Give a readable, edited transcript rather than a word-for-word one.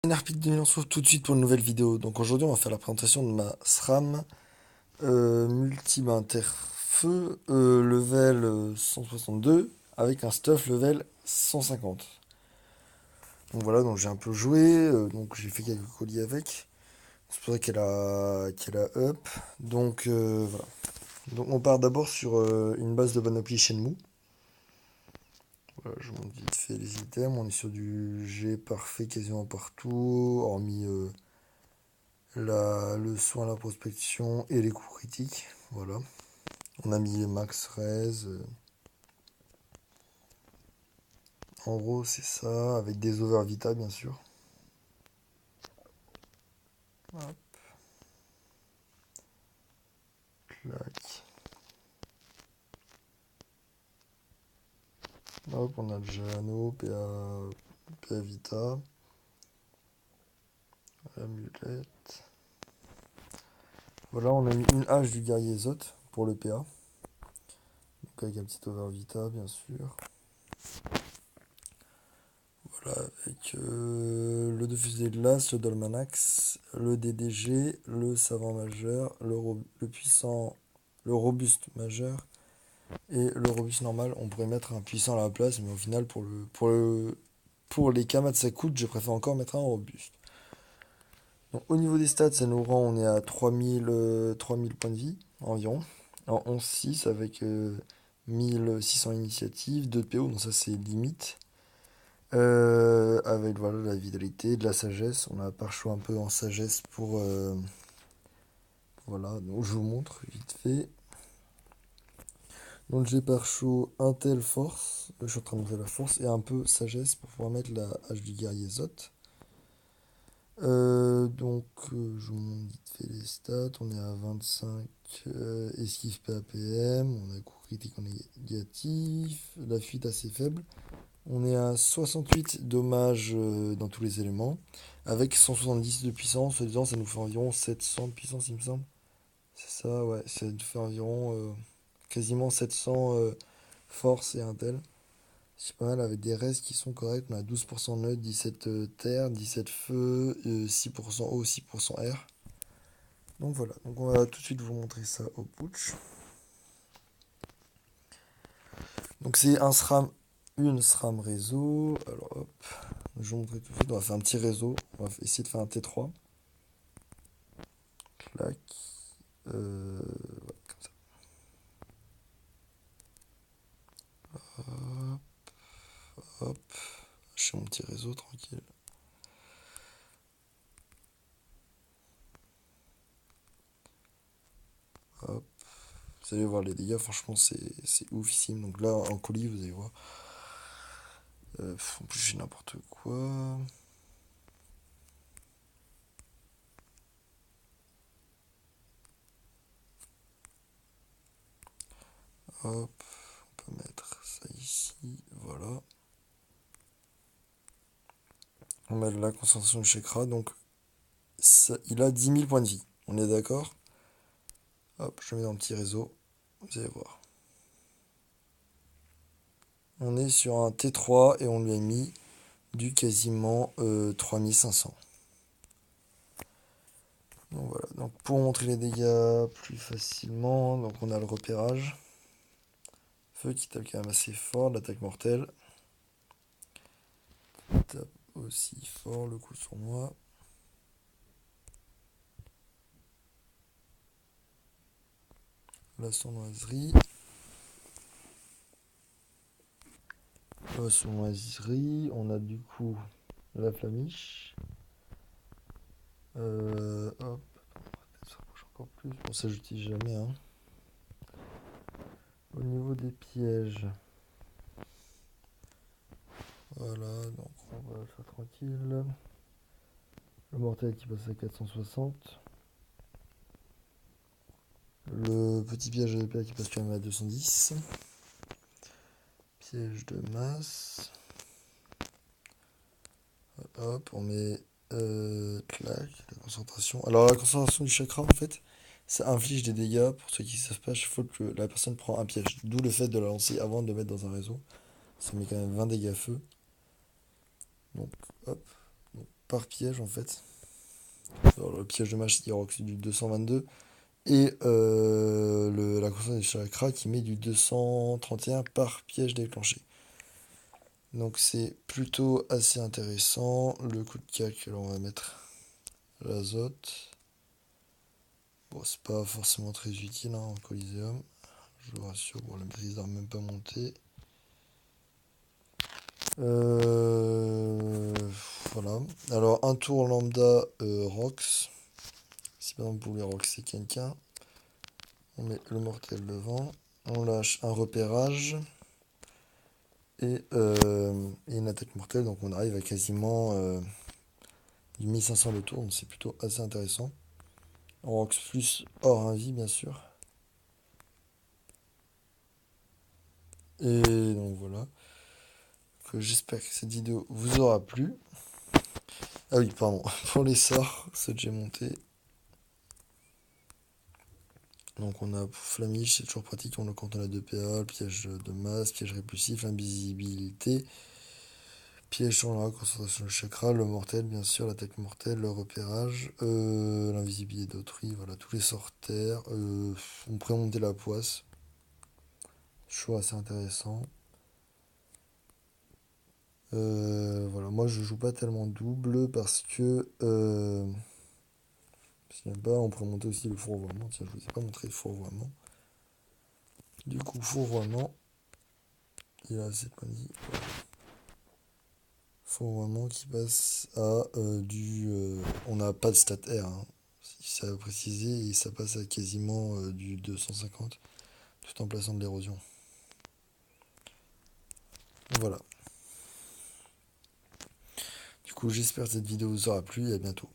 Narpid 2000, on se retrouve tout de suite pour une nouvelle vidéo. Donc aujourd'hui, on va faire la présentation de ma SRAM multi-interfeu level 162 avec un stuff level 150. Donc voilà, donc j'ai un peu joué, donc j'ai fait quelques colis avec. C'est pour ça qu'elle a up. Donc voilà. Donc on part d'abord sur une base de Panoply Shenmue. Voilà, je montre vite fait les items. On est sur du G parfait quasiment partout, hormis le soin, la prospection et les coups critiques. Voilà. On a mis max raise. En gros, c'est ça, avec des over vita, bien sûr. Hop, clac. Hop, on a le Jano, PA Vita, amulette. Voilà, on a mis une hache du guerrier Zot pour le PA. Donc avec un petit over vita, bien sûr. Voilà, avec le deux fusées de glace, le Dolmanax, le DDG, le savant majeur, le puissant, le robuste majeur et le robuste normal. On pourrait mettre un puissant à la place, mais au final, pour les Kamatsaku, je préfère encore mettre un robuste. Donc, au niveau des stats, ça nous rend, on est à 3000 points de vie environ, en 11-6 avec 1600 initiatives, 2 de PO, donc ça c'est limite. Avec voilà, la vitalité, de la sagesse. On a par choix un peu en sagesse pour. Voilà, donc je vous montre vite fait. Donc j'ai par chaud Intel Force, je suis en train de monter la force, et un peu sagesse pour pouvoir mettre la hache du guerrier Zot. Je vous montre vite fait les stats. On est à 25 esquive PAPM, on a coup critique en négatif, la fuite assez faible. On est à 68 dommages dans tous les éléments, avec 170 de puissance, disant ça nous fait environ 700 de puissance, il me semble. C'est ça, ouais, ça nous fait environ quasiment 700 force et intel. C'est pas mal avec des restes qui sont corrects. On a 12% neutre, 17 terre, 17 feu, 6% eau, 6% air. Donc voilà, donc on va tout de suite vous montrer ça au putsch. Donc c'est un SRAM, une SRAM réseau. Alors hop, je vous montrer tout de suite. On va faire un petit réseau. On va essayer de faire un T3. Clac. Ouais, comme ça. Hop, hop. Je fais mon petit réseau tranquille. Hop. Vous allez voir les dégâts, franchement c'est oufissime. Donc là en colis vous allez voir. En plus j'ai n'importe quoi. Hop, on peut mettre ça ici, voilà. On met la concentration du chakra, donc il a 10 000 points de vie. On est d'accord? Hop, je le mets dans le petit réseau, vous allez voir. On est sur un T3 et on lui a mis du quasiment 3500. Donc voilà, donc pour montrer les dégâts plus facilement, donc on a le repérage. Feu qui tape quand même assez fort, l'attaque mortelle. Il tape aussi fort le coup sur moi. La sournoiserie. La sournoiserie. On a du coup la flamiche. Hop. Ça se rapproche encore plus. Bon, ça j'utilise jamais. Hein. Au niveau des pièges. Voilà, donc on va faire tranquille. Le mortel qui passe à 460. Le petit piège de PA qui passe quand même à 210. Piège de masse. Hop, on met clac, la concentration. Alors la concentration du chakra en fait, ça inflige des dégâts. Pour ceux qui ne savent pas, chaque fois que la personne prend un piège. D'où le fait de la lancer avant de le mettre dans un réseau. Ça met quand même 20 dégâts feu. Donc hop. par piège en fait. Alors, le piège de match, c'est du 222. Et la console des chakras qui met du 231 par piège déclenché. Donc c'est plutôt assez intéressant. Le coup de cac, alors on va mettre l'azote. Bon, c'est pas forcément très utile hein, en Coliseum. Je vous rassure, bon, la maîtrise d'armes même pas montée. Euh, voilà. Alors un tour lambda Rox. Si par exemple vous voulez Roxer quelqu'un, on met le mortel devant. On lâche un repérage. Et une attaque mortelle, donc on arrive à quasiment du 1500 le tour, donc c'est plutôt assez intéressant. On rox plus hors vie bien sûr. Et donc voilà. J'espère que cette vidéo vous aura plu. Ah oui, pardon, pour les sorts, ceux que j'ai montés. Donc on a Flamiche, c'est toujours pratique quand on a 2 PA, piège de masse, piège répulsif, invisibilité, piège sur la concentration de chakra, le mortel bien sûr, l'attaque mortelle, le repérage, l'invisibilité d'autrui, voilà, tous les sorts terre. On pourrait monter la poisse, choix assez intéressant. Voilà, moi je joue pas tellement double parce que je n'aime pas, on pourrait monter aussi le fourvoiement. Tiens, je vous ai pas montré le fourvoiement. Du coup, fourvoiement, il a cette manie. Fourvoiement qui passe à on n'a pas de stat R, hein, si ça a précisé, et ça passe à quasiment du 250 tout en plaçant de l'érosion. Voilà. Du coup, j'espère que cette vidéo vous aura plu et à bientôt.